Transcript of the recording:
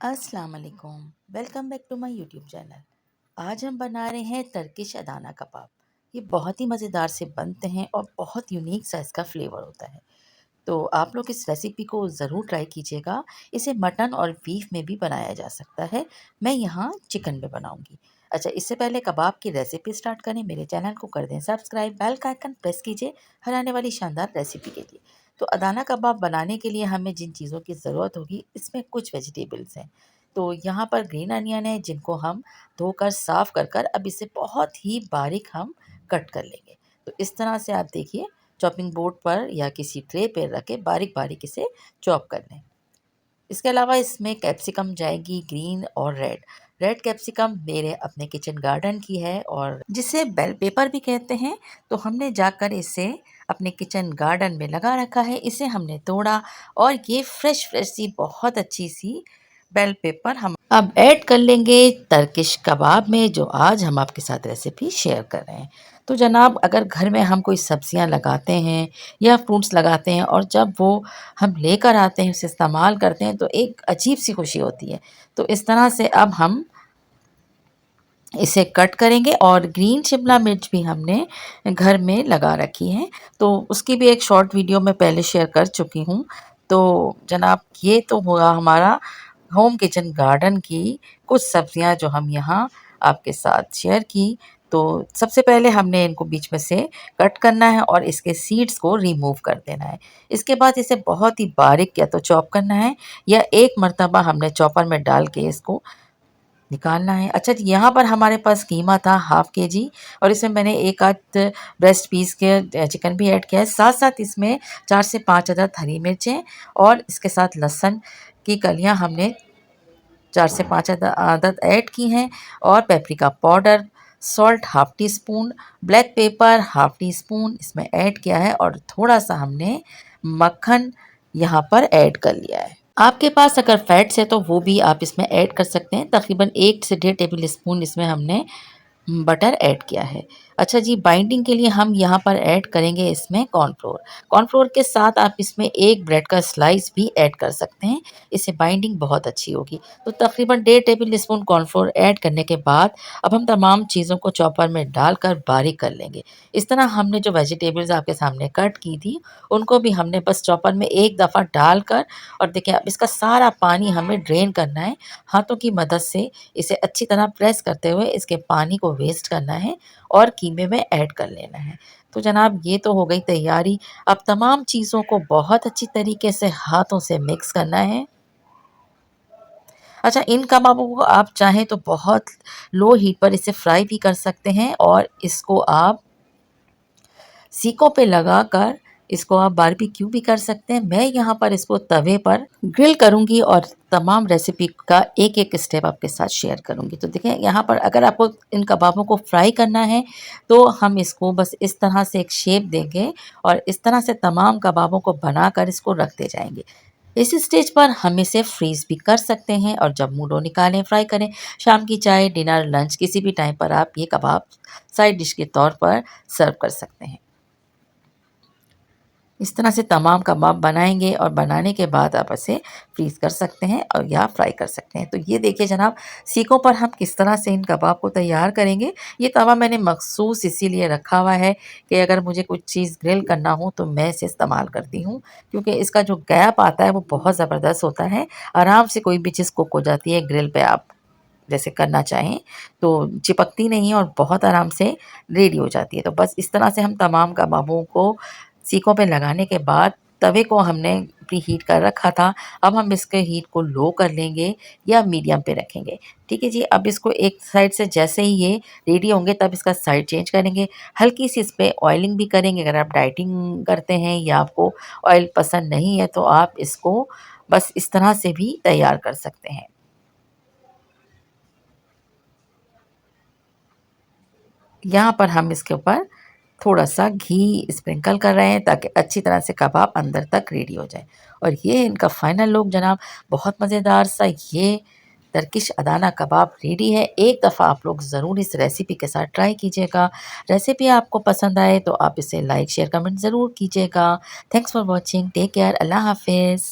अस्सलाम वालेकुम। Welcome back to my YouTube channel. आज हम बना रहे हैं टर्किश अदाना कबाब। ये बहुत ही मज़ेदार से बनते हैं और बहुत यूनिक सा इसका फ्लेवर होता है। तो आप लोग इस रेसिपी को ज़रूर ट्राई कीजिएगा। इसे मटन और बीफ में भी बनाया जा सकता है। मैं यहाँ चिकन में बनाऊंगी। अच्छा, इससे पहले कबाब की रेसिपी स्टार्ट करें, मेरे चैनल को कर दें सब्सक्राइब, बेल का आइकन प्रेस कीजिए हर आने वाली शानदार रेसिपी के लिए। तो अदाना कबाब बनाने के लिए हमें जिन चीज़ों की ज़रूरत होगी, इसमें कुछ वेजिटेबल्स हैं। तो यहाँ पर ग्रीन अनियन है, जिनको हम धोकर साफ़ कर कर अब इसे बहुत ही बारीक हम कट कर लेंगे। तो इस तरह से आप देखिए, चॉपिंग बोर्ड पर या किसी ट्रे पे रख के बारीक बारीक इसे चॉप कर लें। इसके अलावा इसमें कैप्सिकम जाएगी ग्रीन और रेड। रेड कैप्सिकम मेरे अपने किचन गार्डन की है और जिसे बेल पेपर भी कहते हैं। तो हमने जाकर इसे अपने किचन गार्डन में लगा रखा है। इसे हमने तोड़ा और ये फ्रेश फ्रेश सी बहुत अच्छी सी बेल पेपर हम अब ऐड कर लेंगे टर्किश कबाब में, जो आज हम आपके साथ रेसिपी शेयर कर रहे हैं। तो जनाब, अगर घर में हम कोई सब्जियां लगाते हैं या फ्रूट्स लगाते हैं और जब वो हम लेकर आते हैं, उसे इस्तेमाल करते हैं, तो एक अजीब सी खुशी होती है। तो इस तरह से अब हम इसे कट करेंगे और ग्रीन शिमला मिर्च भी हमने घर में लगा रखी है। तो उसकी भी एक शॉर्ट वीडियो मैं पहले शेयर कर चुकी हूँ। तो जनाब, ये तो हुआ हमारा होम किचन गार्डन की कुछ सब्जियां जो हम यहाँ आपके साथ शेयर की। तो सबसे पहले हमने इनको बीच में से कट करना है और इसके सीड्स को रिमूव कर देना है। इसके बाद इसे बहुत ही बारीक या तो चॉप करना है या एक मर्तबा हमने चॉपर में डाल के इसको निकालना है। अच्छा जी, यहाँ पर हमारे पास कीमा था हाफ़ केजी और इसमें मैंने एक आध ब्रेस्ट पीस के चिकन भी ऐड किया है। साथ-साथ इसमें 4 से 5 अदद हरी मिर्चें और इसके साथ लहसुन की कलियाँ हमने 4 से 5 अदद ऐड की हैं और paprika powder, salt half tea spoon, black pepper half tea spoon इसमें ऐड किया है और थोड़ा-सा हमने मक्खन यहाँ पर ऐड कर लिया है। आपके पास अगर फैट्स है तो वो भी आप इसमें ऐड कर सकते हैं। तकरीबन 1 से डेढ़ टेबल स्पून इसमें हमने बटर ऐड किया है। अच्छा जी, बाइंडिंग के लिए हम यहाँ पर ऐड करेंगे इसमें कॉर्नफ्लोर। कॉर्नफ्लोर के साथ आप इसमें एक ब्रेड का स्लाइस भी ऐड कर सकते हैं, इससे बाइंडिंग बहुत अच्छी होगी। तो तकरीबन डेढ़ टेबल स्पून कॉर्नफ्लोर ऐड करने के बाद अब हम तमाम चीज़ों को चॉपर में डालकर बारीक कर लेंगे। इस तरह हमने जो वेजिटेबल्स आपके सामने कट की थी, उनको भी हमने बस चॉपर में एक दफ़ा डालकर और देखिए अब इसका सारा पानी हमें ड्रेन करना है। हाथों की मदद से इसे अच्छी तरह प्रेस करते हुए इसके पानी को वेस्ट करना है और कीमे में ऐड कर लेना है। तो जनाब, ये तो हो गई तैयारी। अब तमाम चीज़ों को बहुत अच्छी तरीके से हाथों से मिक्स करना है। अच्छा, इन कबाबों को आप चाहें तो बहुत लो हीट पर इसे फ्राई भी कर सकते हैं और इसको आप सीकों पे लगाकर इसको आप बारबेक्यू भी कर सकते हैं। मैं यहाँ पर इसको तवे पर ग्रिल करूँगी और तमाम रेसिपी का एक-एक स्टेप आपके साथ शेयर करूँगी। तो देखिए, यहाँ पर अगर आपको इन कबाबों को फ्राई करना है तो हम इसको बस इस तरह से एक शेप देंगे और इस तरह से तमाम कबाबों को बनाकर इसको रखते जाएँगे। इस स्टेज पर हम इसे फ्रीज़ भी कर सकते हैं और जब मूड हो निकालें, फ्राई करें। शाम की चाय, डिनर, लंच किसी भी टाइम पर आप ये कबाब साइड डिश के तौर पर सर्व कर सकते हैं। इस तरह से तमाम कबाब बनाएँगे और बनाने के बाद आप इसे फ्रीज़ कर सकते हैं और या फ्राई कर सकते हैं। तो ये देखिए जनाब, सीखों पर हम किस तरह से इन कबाब को तैयार करेंगे। ये तवा मैंने मखसूस इसीलिए रखा हुआ है कि अगर मुझे कुछ चीज़ ग्रिल करना हो तो मैं इसे इस्तेमाल करती हूँ, क्योंकि इसका जो गैप आता है वो बहुत ज़बरदस्त होता है। आराम से कोई भी चीज़ कुक हो जाती है ग्रिल पे, आप जैसे करना चाहें तो चिपकती नहीं है और बहुत आराम से रेडी हो जाती है। तो बस इस तरह से हम तमाम कबाबों को सीखों पे लगाने के बाद तवे को हमने प्री हीट कर रखा था। अब हम इसके हीट को लो कर लेंगे या मीडियम पे रखेंगे। ठीक है जी, अब इसको एक साइड से जैसे ही ये रेडी होंगे तब इसका साइड चेंज करेंगे। हल्की सी इस पे ऑयलिंग भी करेंगे। अगर आप डाइटिंग करते हैं या आपको ऑयल पसंद नहीं है तो आप इसको बस इस तरह से भी तैयार कर सकते हैं। यहाँ पर हम इसके ऊपर थोड़ा-सा घी स्प्रिंकल कर रहे हैं ताकि अच्छी तरह से कबाब अंदर तक रेडी हो जाए। और ये इनका फाइनल लुक जनाब, बहुत मज़ेदार सा ये टर्किश अदाना कबाब रेडी है। एक दफ़ा आप लोग ज़रूर इस रेसिपी के साथ ट्राई कीजिएगा। रेसिपी आपको पसंद आए तो आप इसे लाइक, शेयर, कमेंट ज़रूर कीजिएगा। Thanks for watching. Take care. अल्लाह हाफ़िज़।